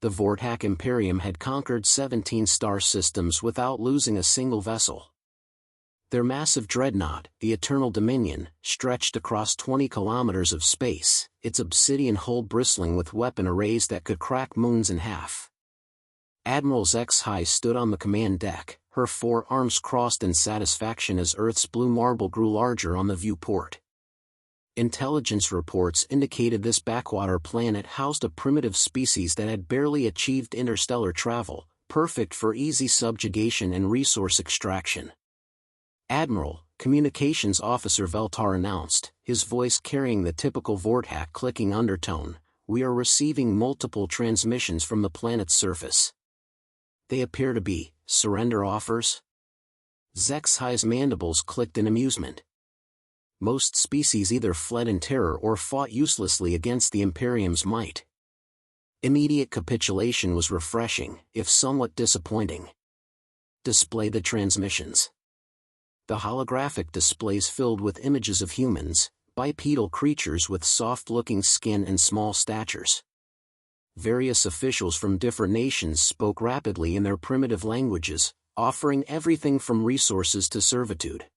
The Vortak Imperium had conquered 17 star systems without losing a single vessel. Their massive dreadnought, the Eternal Dominion, stretched across 20 kilometers of space, its obsidian hull bristling with weapon arrays that could crack moons in half. Admiral Zex-High stood on the command deck, her forearms crossed in satisfaction as Earth's blue marble grew larger on the viewport. Intelligence reports indicated this backwater planet housed a primitive species that had barely achieved interstellar travel, perfect for easy subjugation and resource extraction. "Admiral," Communications Officer Veltar announced, his voice carrying the typical Vortak clicking undertone, "we are receiving multiple transmissions from the planet's surface. They appear to be surrender offers?" Zex-High's mandibles clicked in amusement. Most species either fled in terror or fought uselessly against the Imperium's might. Immediate capitulation was refreshing, if somewhat disappointing. "Display the transmissions." The holographic displays filled with images of humans, bipedal creatures with soft-looking skin and small statures. Various officials from different nations spoke rapidly in their primitive languages, offering everything from resources to servitude.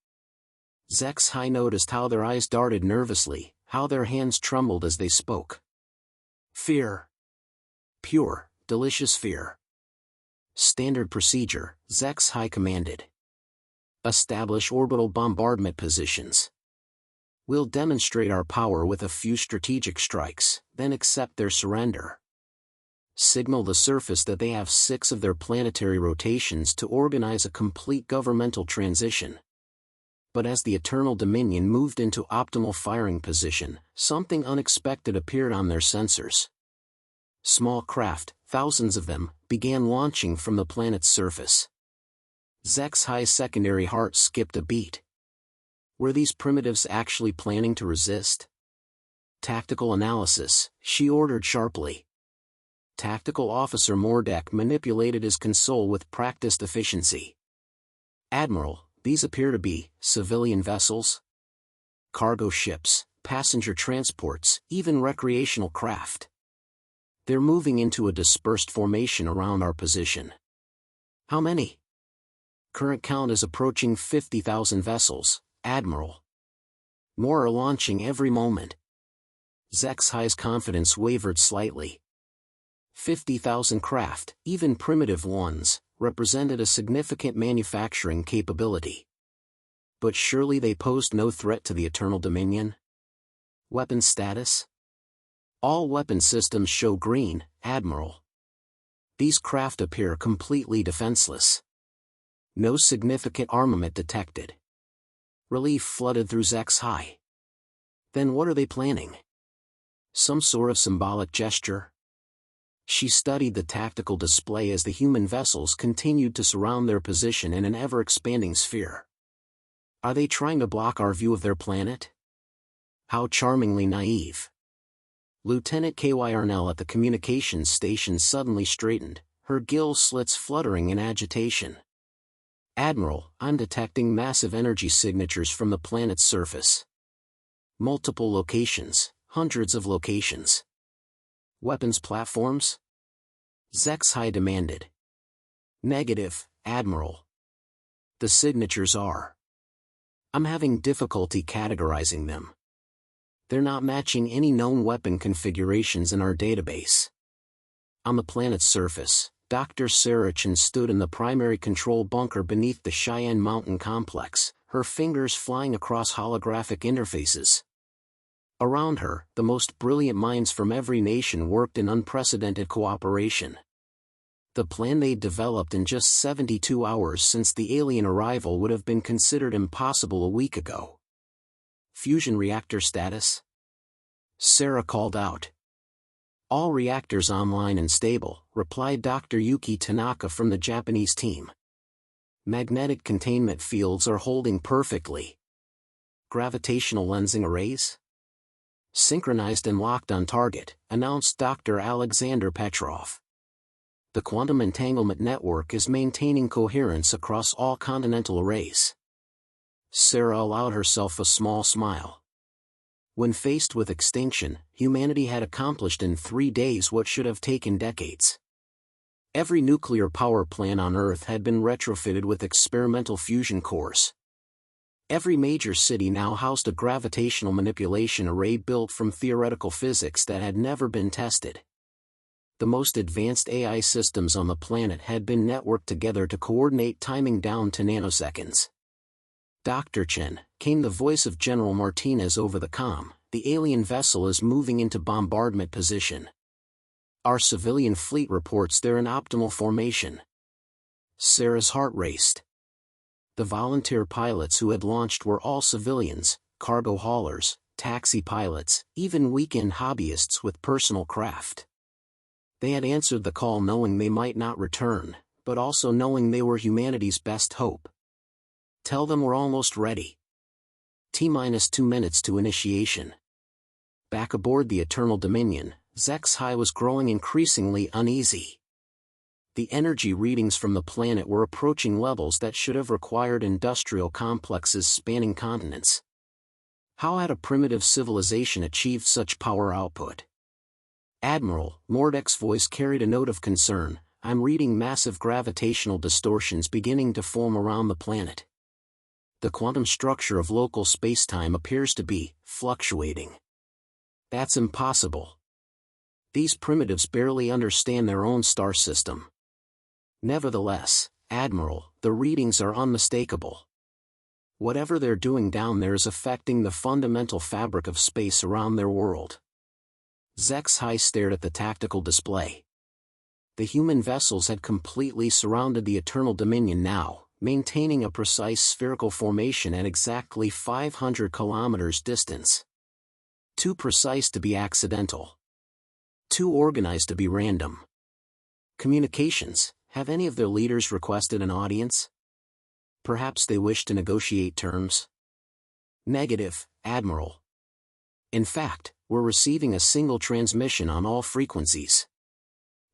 Zex-High noticed how their eyes darted nervously, how their hands trembled as they spoke. "Fear. Pure, delicious fear." "Standard procedure," Zex-High commanded. "Establish orbital bombardment positions. We'll demonstrate our power with a few strategic strikes, then accept their surrender. Signal the surface that they have 6 of their planetary rotations to organize a complete governmental transition." But as the Eternal Dominion moved into optimal firing position, something unexpected appeared on their sensors. Small craft, thousands of them, began launching from the planet's surface. Zex-High's secondary heart skipped a beat. Were these primitives actually planning to resist? "Tactical analysis," she ordered sharply. Tactical Officer Mordek manipulated his console with practiced efficiency. "Admiral, these appear to be civilian vessels? Cargo ships, passenger transports, even recreational craft. They're moving into a dispersed formation around our position." "How many?" "Current count is approaching 50,000 vessels, Admiral. More are launching every moment." Zex-High's confidence wavered slightly. 50,000 craft, even primitive ones, represented a significant manufacturing capability. But surely they posed no threat to the Eternal Dominion? Weapon status? "All weapon systems show green, Admiral. These craft appear completely defenseless. No significant armament detected." Relief flooded through Zex-High. Then what are they planning? Some sort of symbolic gesture? She studied the tactical display as the human vessels continued to surround their position in an ever-expanding sphere. Are they trying to block our view of their planet? How charmingly naive. Lieutenant K.Y. Arnell at the communications station suddenly straightened, her gill slits fluttering in agitation. "Admiral, I'm detecting massive energy signatures from the planet's surface. Multiple locations, hundreds of locations. Weapons platforms?" Zex-High demanded. "Negative, Admiral. The signatures are. I'm having difficulty categorizing them. They're not matching any known weapon configurations in our database." On the planet's surface, Dr. Sarachan stood in the primary control bunker beneath the Cheyenne Mountain complex, her fingers flying across holographic interfaces. Around her, the most brilliant minds from every nation worked in unprecedented cooperation. The plan they'd developed in just 72 hours since the alien arrival would have been considered impossible a week ago. "Fusion reactor status?" Sarah called out. "All reactors online and stable," replied Dr. Yuki Tanaka from the Japanese team. "Magnetic containment fields are holding perfectly. Gravitational lensing arrays? Synchronized and locked on target," announced Dr. Alexander Petrov. "The quantum entanglement network is maintaining coherence across all continental arrays." Sarah allowed herself a small smile. When faced with extinction, humanity had accomplished in 3 days what should have taken decades. Every nuclear power plant on Earth had been retrofitted with experimental fusion cores. Every major city now housed a gravitational manipulation array built from theoretical physics that had never been tested. The most advanced AI systems on the planet had been networked together to coordinate timing down to nanoseconds. "Dr. Chen," came the voice of General Martinez over the comm, "the alien vessel is moving into bombardment position. Our civilian fleet reports they're in optimal formation." Sarah's heart raced. The volunteer pilots who had launched were all civilians, cargo haulers, taxi pilots, even weekend hobbyists with personal craft. They had answered the call knowing they might not return, but also knowing they were humanity's best hope. "Tell them we're almost ready. T-2 minutes to initiation." Back aboard the Eternal Dominion, Zexhai was growing increasingly uneasy. The energy readings from the planet were approaching levels that should have required industrial complexes spanning continents. How had a primitive civilization achieved such power output? "Admiral," Mordek's voice carried a note of concern, "I'm reading massive gravitational distortions beginning to form around the planet. The quantum structure of local spacetime appears to be fluctuating." "That's impossible. These primitives barely understand their own star system." "Nevertheless, Admiral, the readings are unmistakable. Whatever they're doing down there is affecting the fundamental fabric of space around their world." Zexhai stared at the tactical display. The human vessels had completely surrounded the Eternal Dominion now, maintaining a precise spherical formation at exactly 500 kilometers distance. Too precise to be accidental. Too organized to be random. Communications. Have any of their leaders requested an audience? Perhaps they wish to negotiate terms? "Negative, Admiral. In fact, we're receiving a single transmission on all frequencies.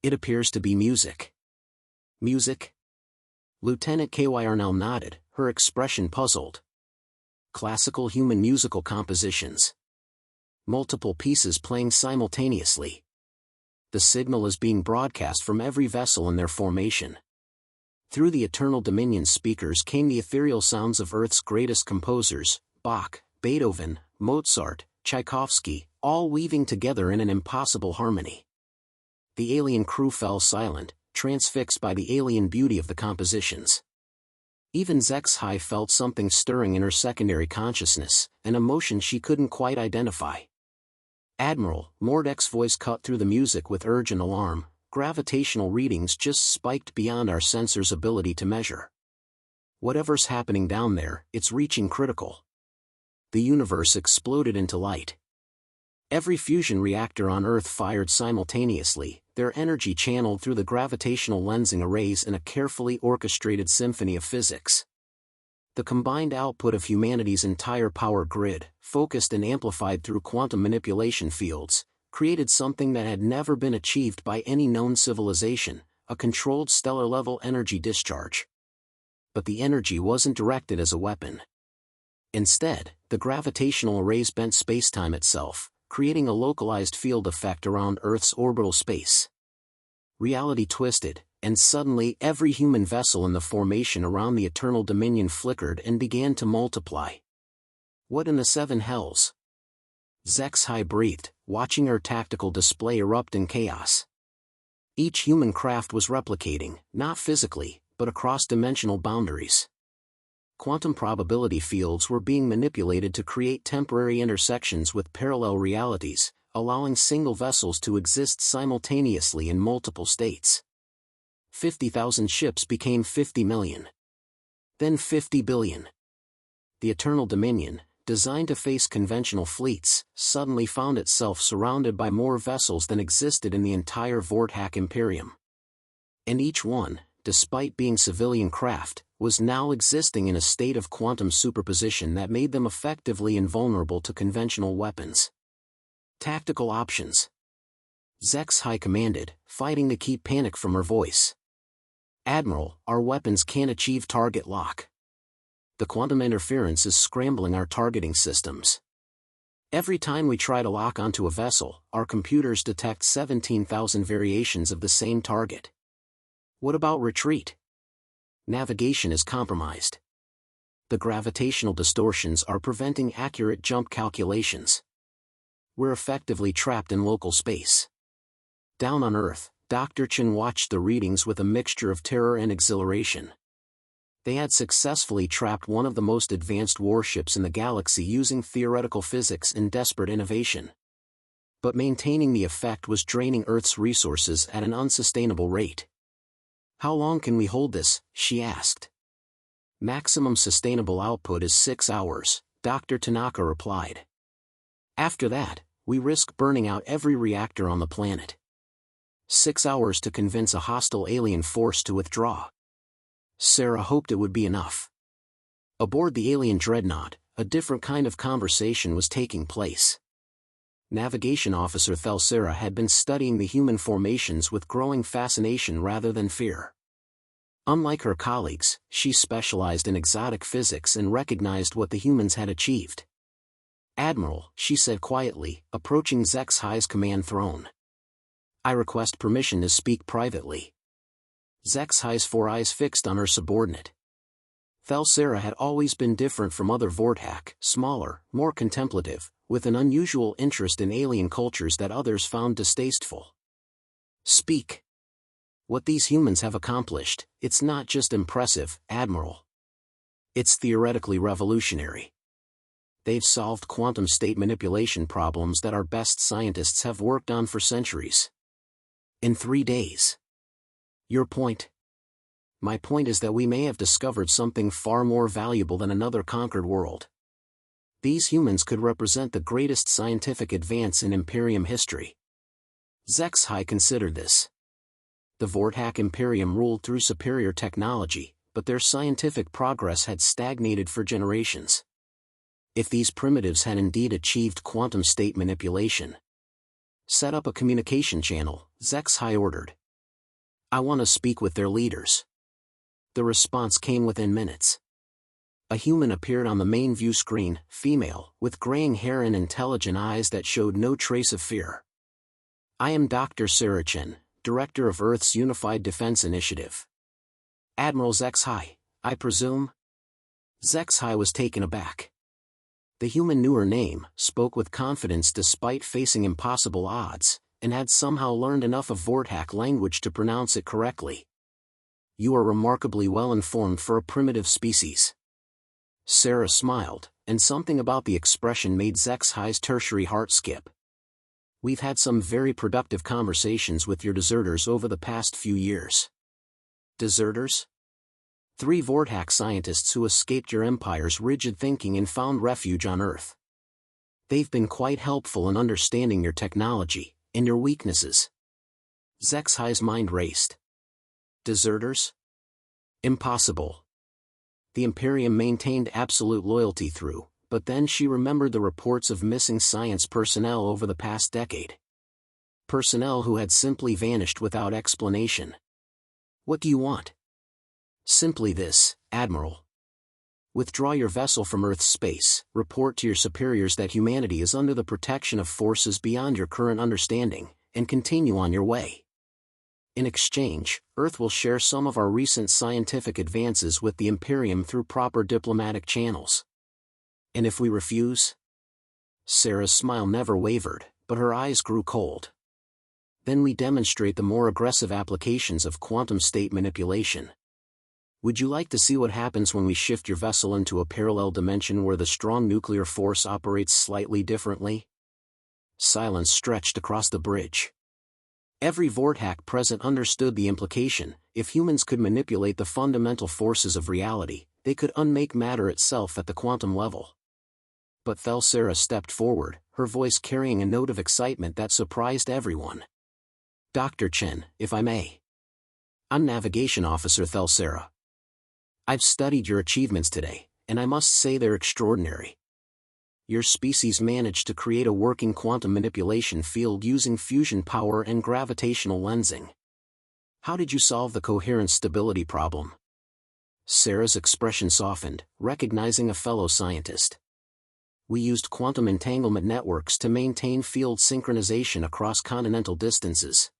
It appears to be music." "Music?" Lieutenant Kyrnel nodded, her expression puzzled. "Classical human musical compositions. Multiple pieces playing simultaneously. The signal is being broadcast from every vessel in their formation." Through the Eternal Dominion speakers came the ethereal sounds of Earth's greatest composers, Bach, Beethoven, Mozart, Tchaikovsky, all weaving together in an impossible harmony. The alien crew fell silent, transfixed by the alien beauty of the compositions. Even Zexhai felt something stirring in her secondary consciousness, an emotion she couldn't quite identify. "Admiral," Mordek's voice cut through the music with urge and alarm, "gravitational readings just spiked beyond our sensors' ability to measure. Whatever's happening down there, it's reaching critical." The universe exploded into light. Every fusion reactor on Earth fired simultaneously, their energy channeled through the gravitational lensing arrays in a carefully orchestrated symphony of physics. The combined output of humanity's entire power grid, focused and amplified through quantum manipulation fields, created something that had never been achieved by any known civilization, a controlled stellar-level energy discharge. But the energy wasn't directed as a weapon. Instead, the gravitational arrays bent spacetime itself, creating a localized field effect around Earth's orbital space. Reality twisted, and suddenly every human vessel in the formation around the Eternal Dominion flickered and began to multiply. "What in the seven hells?" Zexhai breathed, watching her tactical display erupt in chaos. Each human craft was replicating, not physically, but across dimensional boundaries. Quantum probability fields were being manipulated to create temporary intersections with parallel realities, allowing single vessels to exist simultaneously in multiple states. 50,000 ships became 50 million. Then 50 billion. The Eternal Dominion, designed to face conventional fleets, suddenly found itself surrounded by more vessels than existed in the entire Vorthak Imperium. And each one, despite being civilian craft, was now existing in a state of quantum superposition that made them effectively invulnerable to conventional weapons. "Tactical options," Zexhai commanded, fighting to keep panic from her voice. "Admiral, our weapons can't achieve target lock. The quantum interference is scrambling our targeting systems. Every time we try to lock onto a vessel, our computers detect 17,000 variations of the same target. What about retreat? Navigation is compromised. The gravitational distortions are preventing accurate jump calculations. We're effectively trapped in local space. Down on Earth, Dr. Chen watched the readings with a mixture of terror and exhilaration. They had successfully trapped one of the most advanced warships in the galaxy using theoretical physics and desperate innovation. But maintaining the effect was draining Earth's resources at an unsustainable rate. "How long can we hold this?" she asked. "Maximum sustainable output is 6 hours, Dr. Tanaka replied. "After that, we risk burning out every reactor on the planet." 6 hours to convince a hostile alien force to withdraw. Sarah hoped it would be enough. Aboard the alien dreadnought, a different kind of conversation was taking place. Navigation Officer Thelsera had been studying the human formations with growing fascination rather than fear. Unlike her colleagues, she specialized in exotic physics and recognized what the humans had achieved. "Admiral," she said quietly, approaching Zexhai's command throne. "I request permission to speak privately." Zexhai's 4 eyes fixed on her subordinate. Thelsera had always been different from other Vortak, smaller, more contemplative, with an unusual interest in alien cultures that others found distasteful. "Speak. What these humans have accomplished, it's not just impressive, Admiral. It's theoretically revolutionary. They've solved quantum state manipulation problems that our best scientists have worked on for centuries. In 3 days. Your point?" "My point is that we may have discovered something far more valuable than another conquered world. These humans could represent the greatest scientific advance in Imperium history." Zexhai considered this. The Vortak Imperium ruled through superior technology, but their scientific progress had stagnated for generations. If these primitives had indeed achieved quantum state manipulation. "Set up a communication channel," Zexhai ordered. "I want to speak with their leaders." The response came within minutes. A human appeared on the main view screen, female, with graying hair and intelligent eyes that showed no trace of fear. "I am Dr. Sarah Chen, Director of Earth's Unified Defense Initiative." "Admiral Zexhai, I presume?" Zexhai was taken aback. The human knew her name, spoke with confidence despite facing impossible odds, and had somehow learned enough of Vortak language to pronounce it correctly. "You are remarkably well informed for a primitive species." Sarah smiled, and something about the expression made Zexhai's tertiary heart skip. "We've had some very productive conversations with your deserters over the past few years." "Deserters?" 3 Vortak scientists who escaped your empire's rigid thinking and found refuge on Earth. They've been quite helpful in understanding your technology, and your weaknesses. Zexhai's mind raced. Deserters? Impossible. The Imperium maintained absolute loyalty through, but then she remembered the reports of missing science personnel over the past decade. Personnel who had simply vanished without explanation. "What do you want?" "Simply this, Admiral. Withdraw your vessel from Earth's space, report to your superiors that humanity is under the protection of forces beyond your current understanding, and continue on your way. In exchange, Earth will share some of our recent scientific advances with the Imperium through proper diplomatic channels." "And if we refuse?" Sarah's smile never wavered, but her eyes grew cold. "Then we demonstrate the more aggressive applications of quantum state manipulation. Would you like to see what happens when we shift your vessel into a parallel dimension where the strong nuclear force operates slightly differently?" Silence stretched across the bridge. Every Vortak present understood the implication: if humans could manipulate the fundamental forces of reality, they could unmake matter itself at the quantum level. But Thelsera stepped forward, her voice carrying a note of excitement that surprised everyone. "Dr. Chen, if I may. I'm Navigation Officer Thelsera. I've studied your achievements today, and I must say they're extraordinary. Your species managed to create a working quantum manipulation field using fusion power and gravitational lensing. How did you solve the coherence stability problem?" Sarah's expression softened, recognizing a fellow scientist. "We used quantum entanglement networks to maintain field synchronization across continental distances.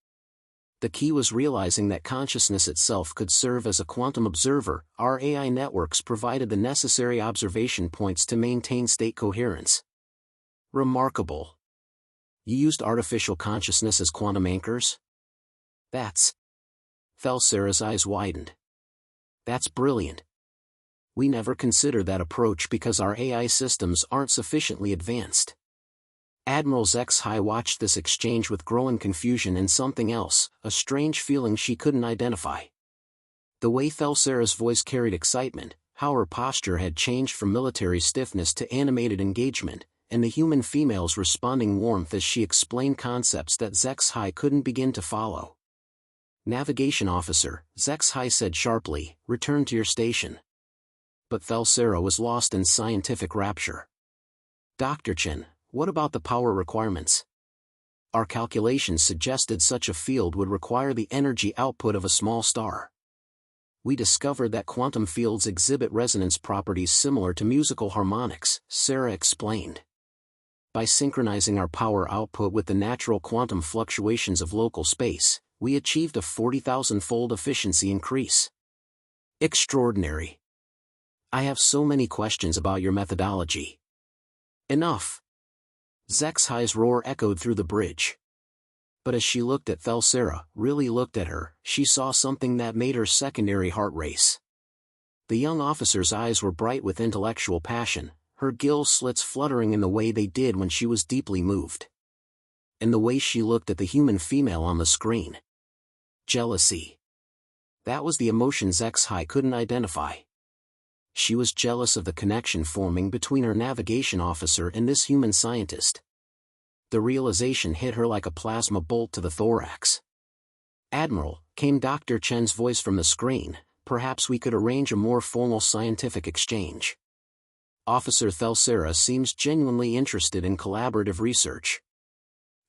The key was realizing that consciousness itself could serve as a quantum observer. Our AI networks provided the necessary observation points to maintain state coherence. Remarkable. You used artificial consciousness as quantum anchors? Sarah's eyes widened. That's brilliant. We never consider that approach because our AI systems aren't sufficiently advanced. Admiral Zex-High watched this exchange with growing confusion and something else, a strange feeling she couldn't identify. The way Sarah's voice carried excitement, how her posture had changed from military stiffness to animated engagement, and the human female's responding warmth as she explained concepts that Zex-High couldn't begin to follow. Navigation officer, Zex-High said sharply, return to your station. But Sarah was lost in scientific rapture. Dr. Chen, what about the power requirements? Our calculations suggested such a field would require the energy output of a small star. We discovered that quantum fields exhibit resonance properties similar to musical harmonics, Sarah explained. By synchronizing our power output with the natural quantum fluctuations of local space, we achieved a 40,000-fold efficiency increase. Extraordinary. I have so many questions about your methodology. Enough. Zex-High's roar echoed through the bridge. But as she looked at Sarah, really looked at her, she saw something that made her secondary heart race. The young officer's eyes were bright with intellectual passion, her gill slits fluttering in the way they did when she was deeply moved. And the way she looked at the human female on the screen. Jealousy. That was the emotion Zex-High couldn't identify. She was jealous of the connection forming between her navigation officer and this human scientist. The realization hit her like a plasma bolt to the thorax. Admiral, came Dr. Chen's voice from the screen, perhaps we could arrange a more formal scientific exchange. Officer Sarah seems genuinely interested in collaborative research.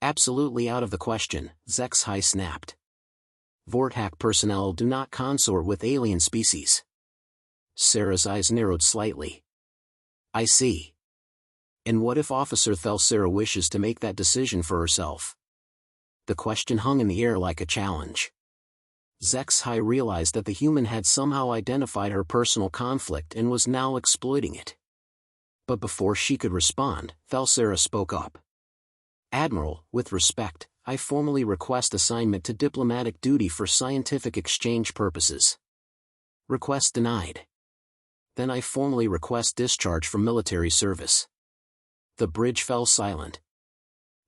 Absolutely out of the question, Zex-High snapped. Vorthack personnel do not consort with alien species. Sarah's eyes narrowed slightly. I see. And what if Officer Sarah wishes to make that decision for herself? The question hung in the air like a challenge. Zex-High realized that the human had somehow identified her personal conflict and was now exploiting it. But before she could respond, Sarah spoke up. Admiral, with respect, I formally request assignment to diplomatic duty for scientific exchange purposes. Request denied. Then I formally request discharge from military service. The bridge fell silent.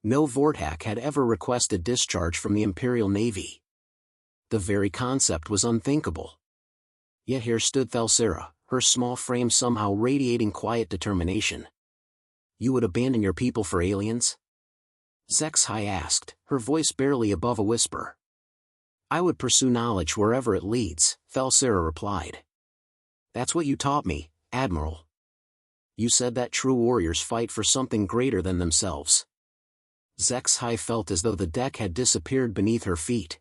No Vorthack had ever requested discharge from the Imperial Navy. The very concept was unthinkable. Yet here stood Sarah, her small frame somehow radiating quiet determination. You would abandon your people for aliens? Zex-High asked, her voice barely above a whisper. I would pursue knowledge wherever it leads, Sarah replied. That's what you taught me, Admiral. You said that true warriors fight for something greater than themselves. Zex-High felt as though the deck had disappeared beneath her feet.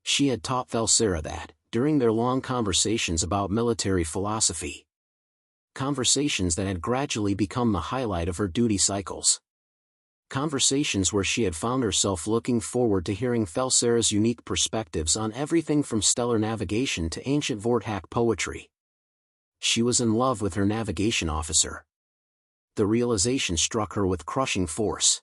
She had taught Sarah that, during their long conversations about military philosophy. Conversations that had gradually become the highlight of her duty cycles. Conversations where she had found herself looking forward to hearing Sarah's unique perspectives on everything from stellar navigation to ancient Vorthack poetry. She was in love with her navigation officer. The realization struck her with crushing force.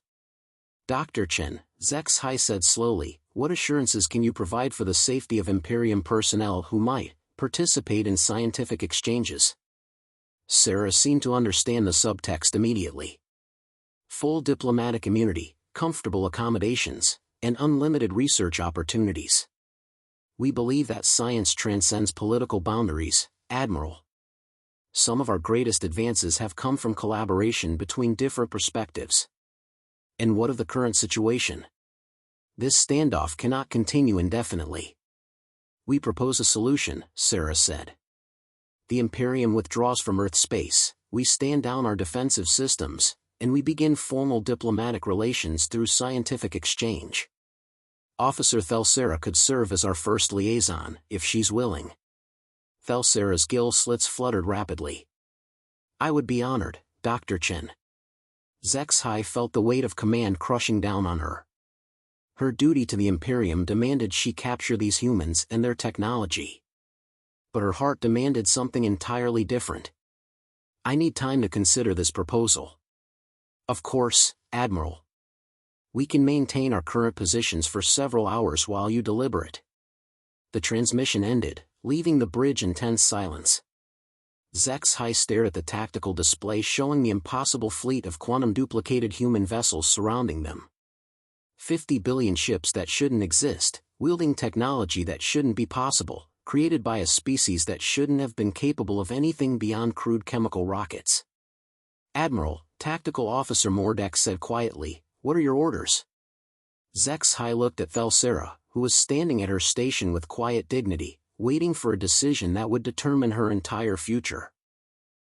Dr. Chen, Zex-High said slowly, what assurances can you provide for the safety of Imperium personnel who might participate in scientific exchanges? Sarah seemed to understand the subtext immediately. Full diplomatic immunity, comfortable accommodations, and unlimited research opportunities. We believe that science transcends political boundaries, Admiral. Some of our greatest advances have come from collaboration between different perspectives. And what of the current situation? This standoff cannot continue indefinitely. We propose a solution, Sarah said. The Imperium withdraws from Earth space, we stand down our defensive systems, and we begin formal diplomatic relations through scientific exchange. Officer Sarah could serve as our first liaison, if she's willing. Sarah's gill slits fluttered rapidly. I would be honored, Dr. Chen. Zex-High felt the weight of command crushing down on her. Her duty to the Imperium demanded she capture these humans and their technology. But her heart demanded something entirely different. I need time to consider this proposal. Of course, Admiral. We can maintain our current positions for several hours while you deliberate. The transmission ended, leaving the bridge in tense silence. Zexhai stared at the tactical display showing the impossible fleet of quantum-duplicated human vessels surrounding them. 50 billion ships that shouldn't exist, wielding technology that shouldn't be possible, created by a species that shouldn't have been capable of anything beyond crude chemical rockets. Admiral, Tactical Officer Mordek said quietly, "What are your orders?" Zexhai looked at Thelsera, who was standing at her station with quiet dignity, waiting for a decision that would determine her entire future.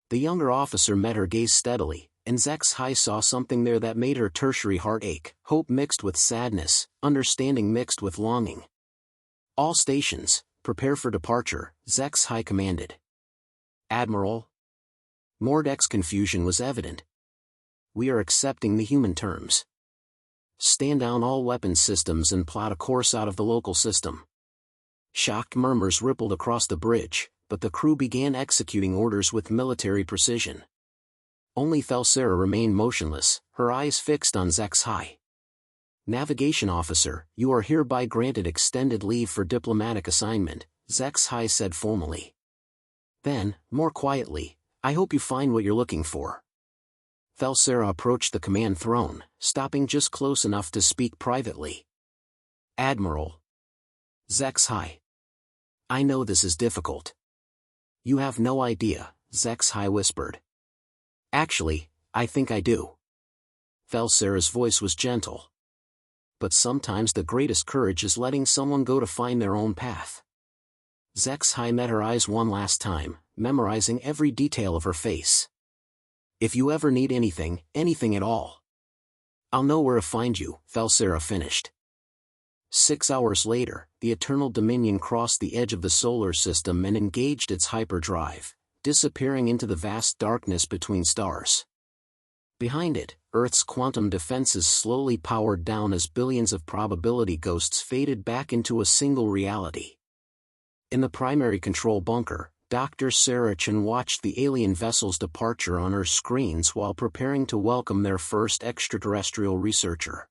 The younger officer met her gaze steadily, and Zexhai saw something there that made her tertiary heart ache, hope mixed with sadness, understanding mixed with longing. "All stations, prepare for departure," Zexhai commanded. "Admiral?" Mordek's confusion was evident. "We are accepting the human terms. Stand down all weapons systems and plot a course out of the local system." Shocked murmurs rippled across the bridge, but the crew began executing orders with military precision. Only Thelsera remained motionless, her eyes fixed on Zexhai. "Navigation Officer, you are hereby granted extended leave for diplomatic assignment," Zexhai said formally. Then, more quietly, "I hope you find what you're looking for." Thelsera approached the command throne, stopping just close enough to speak privately. "Admiral." "Zexhai. I know this is difficult." "You have no idea," Zexhai whispered. "Actually, I think I do." Thelsera's voice was gentle. "But sometimes the greatest courage is letting someone go to find their own path." Zexhai met her eyes one last time, memorizing every detail of her face. "If you ever need anything, anything at all, I'll know where to find you," Thelsera finished. 6 hours later, the Eternal Dominion crossed the edge of the solar system and engaged its hyperdrive, disappearing into the vast darkness between stars. Behind it, Earth's quantum defenses slowly powered down as billions of probability ghosts faded back into a single reality. In the primary control bunker, Dr. Sarachan watched the alien vessel's departure on her screens while preparing to welcome their first extraterrestrial researcher.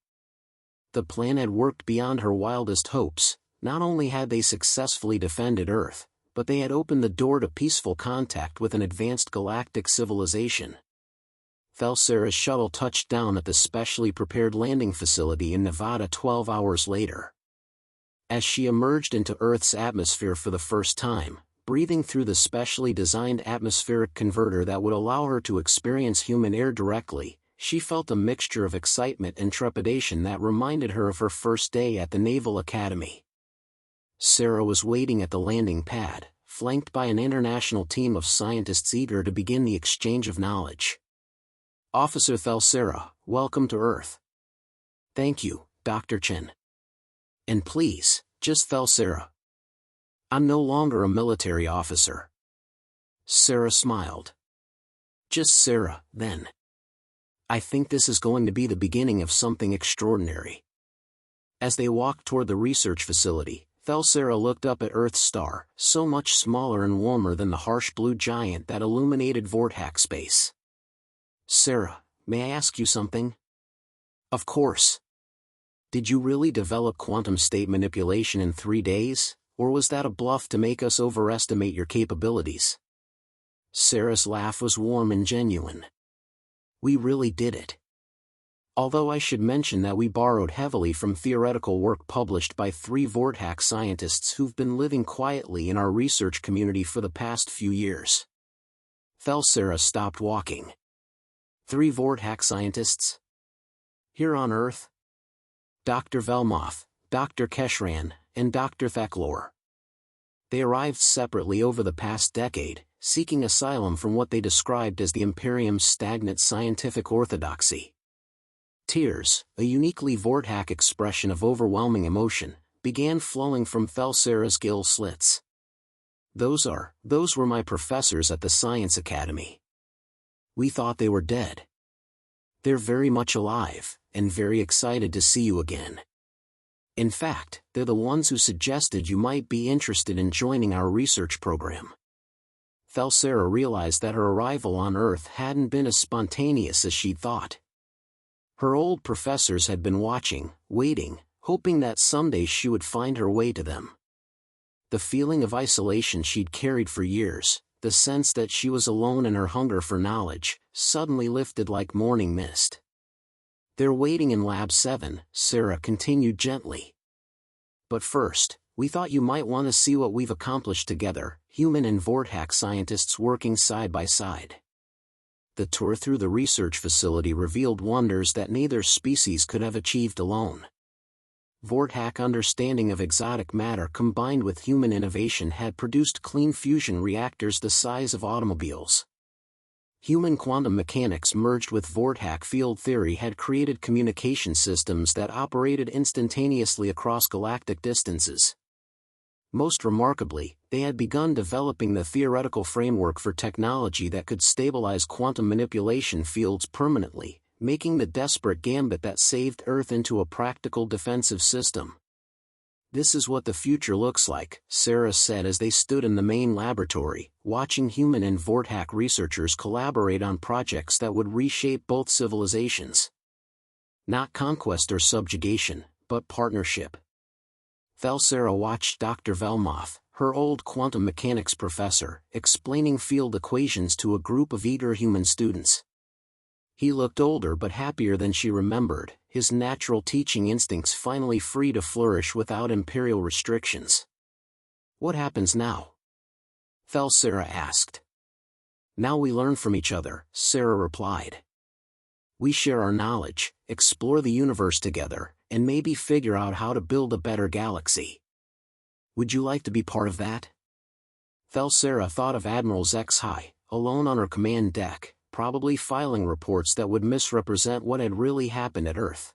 The plan had worked beyond her wildest hopes. Not only had they successfully defended Earth, but they had opened the door to peaceful contact with an advanced galactic civilization. Thelsera's shuttle touched down at the specially prepared landing facility in Nevada 12 hours later. As she emerged into Earth's atmosphere for the first time, breathing through the specially designed atmospheric converter that would allow her to experience human air directly, she felt a mixture of excitement and trepidation that reminded her of her first day at the Naval Academy. Sarah was waiting at the landing pad, flanked by an international team of scientists eager to begin the exchange of knowledge. "Officer Thelsera, welcome to Earth." "Thank you, Dr. Chen." "And please, just Thelsera. I'm no longer a military officer." Sarah smiled. "Just Sarah, then. I think this is going to be the beginning of something extraordinary." As they walked toward the research facility, Thelsera looked up at Earth's star, so much smaller and warmer than the harsh blue giant that illuminated Vortac space. "Sarah, may I ask you something?" "Of course." "Did you really develop quantum state manipulation in 3 days, or was that a bluff to make us overestimate your capabilities?" Sarah's laugh was warm and genuine. "We really did it. Although I should mention that we borrowed heavily from theoretical work published by 3 Vortac scientists who've been living quietly in our research community for the past few years." Thelsera stopped walking. 3 Vortac scientists? Here on Earth? Dr. Velmoth, Dr. Keshran, and Dr. Thaklor. They arrived separately over the past decade, seeking asylum from what they described as the Imperium's stagnant scientific orthodoxy. Tears, a uniquely Vortac expression of overwhelming emotion, began flowing from Thelsera's gill slits. Those were my professors at the Science Academy. We thought they were dead. They're very much alive, and very excited to see you again." In fact, they're the ones who suggested you might be interested in joining our research program. Thelsera realized that her arrival on Earth hadn't been as spontaneous as she'd thought. Her old professors had been watching, waiting, hoping that someday she would find her way to them. The feeling of isolation she'd carried for years, the sense that she was alone in her hunger for knowledge, suddenly lifted like morning mist. "They're waiting in Lab 7, Sarah continued gently. "But first, we thought you might want to see what we've accomplished together, human and Vortex scientists working side by side." The tour through the research facility revealed wonders that neither species could have achieved alone. Vortex understanding of exotic matter combined with human innovation had produced clean fusion reactors the size of automobiles. Human quantum mechanics merged with Vortex field theory had created communication systems that operated instantaneously across galactic distances. Most remarkably, they had begun developing the theoretical framework for technology that could stabilize quantum manipulation fields permanently, making the desperate gambit that saved Earth into a practical defensive system. "This is what the future looks like," Sarah said as they stood in the main laboratory, watching human and Vortex researchers collaborate on projects that would reshape both civilizations. Not conquest or subjugation, but partnership. Thelsera watched Dr. Velmoth, her old quantum mechanics professor, explaining field equations to a group of eager human students. He looked older but happier than she remembered, his natural teaching instincts finally free to flourish without imperial restrictions. "What happens now?" Thelsera asked. "Now we learn from each other," Sarah replied. "We share our knowledge, explore the universe together, and maybe figure out how to build a better galaxy. Would you like to be part of that?" Thelsera thought of Admiral Zexhai, alone on her command deck, probably filing reports that would misrepresent what had really happened at Earth.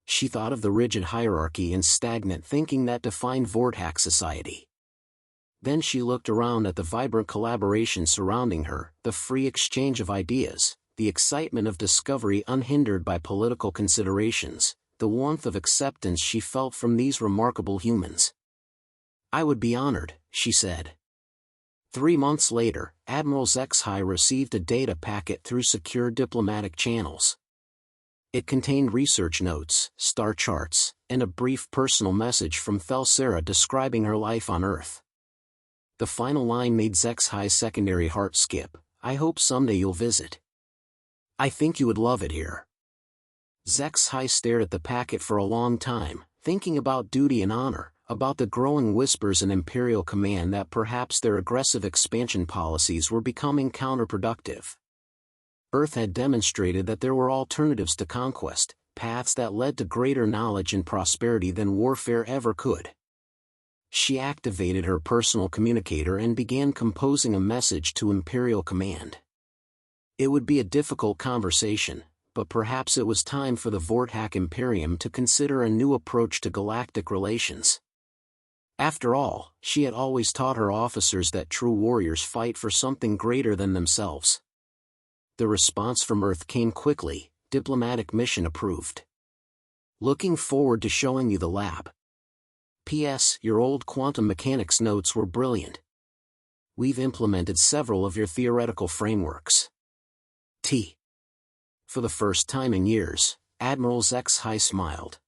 She thought of the rigid hierarchy and stagnant thinking that defined Vortex society. Then she looked around at the vibrant collaboration surrounding her, the free exchange of ideas, the excitement of discovery unhindered by political considerations, the warmth of acceptance she felt from these remarkable humans. "I would be honored," she said. 3 months later, Admiral Zexhai received a data packet through secure diplomatic channels. It contained research notes, star charts, and a brief personal message from Thelsera describing her life on Earth. The final line made Zexhai's secondary heart skip. "I hope someday you'll visit. I think you would love it here." Zexhai stared at the packet for a long time, thinking about duty and honor, about the growing whispers in Imperial Command that perhaps their aggressive expansion policies were becoming counterproductive. Earth had demonstrated that there were alternatives to conquest, paths that led to greater knowledge and prosperity than warfare ever could. She activated her personal communicator and began composing a message to Imperial Command. It would be a difficult conversation, but perhaps it was time for the Vortex Imperium to consider a new approach to galactic relations. After all, she had always taught her officers that true warriors fight for something greater than themselves. The response from Earth came quickly: "Diplomatic mission approved. Looking forward to showing you the lab. P.S. Your old quantum mechanics notes were brilliant. We've implemented several of your theoretical frameworks." For the first time in years, Admiral Zexhai smiled.